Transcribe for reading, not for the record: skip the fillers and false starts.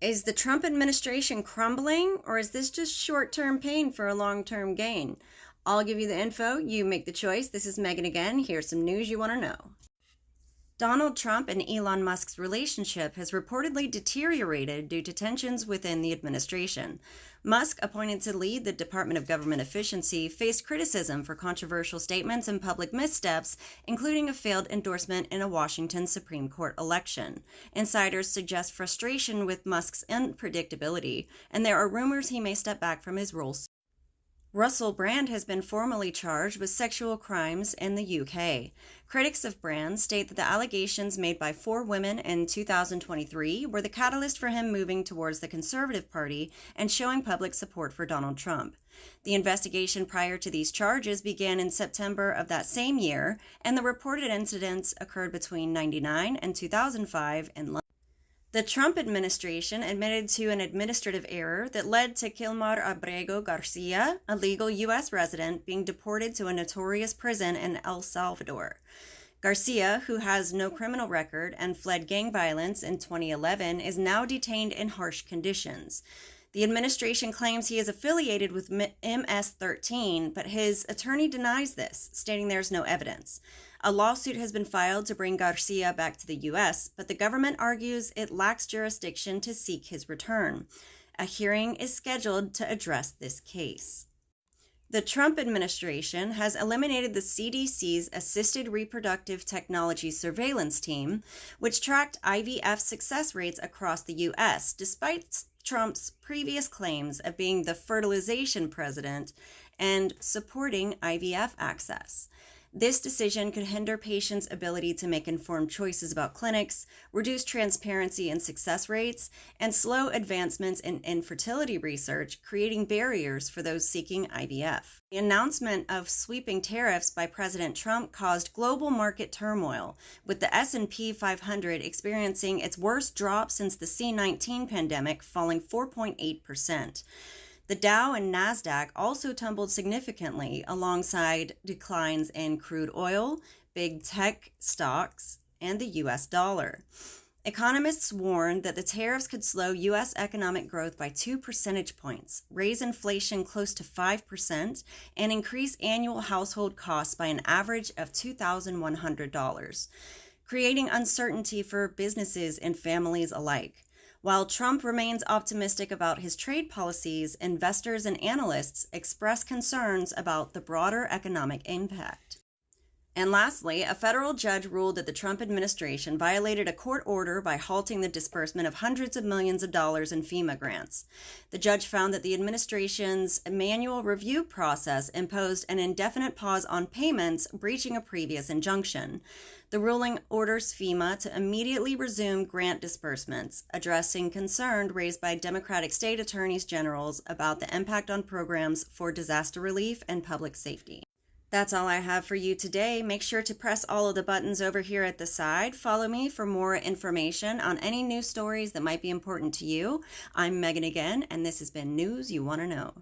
Is the Trump administration crumbling, or is this just short-term pain for a long-term gain? I'll give you the info. You make the choice. This is Megan again. Here's some news you want to know. Donald Trump and Elon Musk's relationship has reportedly deteriorated due to tensions within the administration. Musk, appointed to lead the Department of Government Efficiency, faced criticism for controversial statements and public missteps, including a failed endorsement in a Washington Supreme Court election. Insiders suggest frustration with Musk's unpredictability, and there are rumors he may step back from his role. Russell Brand has been formally charged with sexual crimes in the UK. Critics of Brand state that the allegations made by 4 women in 2023 were the catalyst for him moving towards the Conservative Party and showing public support for Donald Trump. The investigation prior to these charges began in September of that same year, and the reported incidents occurred between 1999 and 2005 in London. The Trump administration admitted to an administrative error that led to Kilmar Abrego Garcia, a legal U.S. resident, being deported to a notorious prison in El Salvador. Garcia, who has no criminal record and fled gang violence in 2011, is now detained in harsh conditions. The administration claims he is affiliated with MS-13, but his attorney denies this, stating there's no evidence. A lawsuit has been filed to bring Garcia back to the U.S., but the government argues it lacks jurisdiction to seek his return. A hearing is scheduled to address this case. The Trump administration has eliminated the CDC's Assisted Reproductive Technology Surveillance Team, which tracked IVF success rates across the U.S., despite Trump's previous claims of being the fertilization president and supporting IVF access. This decision could hinder patients' ability to make informed choices about clinics, reduce transparency in success rates, and slow advancements in infertility research, creating barriers for those seeking IVF. The announcement of sweeping tariffs by President Trump caused global market turmoil, with the S&P 500 experiencing its worst drop since the C-19 pandemic, falling 4.8%. The Dow and NASDAQ also tumbled significantly alongside declines in crude oil, big tech stocks, and the U.S. dollar. Economists warned that the tariffs could slow U.S. economic growth by 2 percentage points, raise inflation close to 5%, and increase annual household costs by an average of $2,100, creating uncertainty for businesses and families alike. While Trump remains optimistic about his trade policies, investors and analysts express concerns about the broader economic impact. And lastly, a federal judge ruled that the Trump administration violated a court order by halting the disbursement of hundreds of millions of dollars in FEMA grants. The judge found that the administration's manual review process imposed an indefinite pause on payments, breaching a previous injunction. The ruling orders FEMA to immediately resume grant disbursements, addressing concerns raised by Democratic state attorneys generals about the impact on programs for disaster relief and public safety. That's all I have for you today. Make sure to press all of the buttons over here at the side. Follow me for more information on any news stories that might be important to you. I'm Megan again, and this has been News You Want to Know.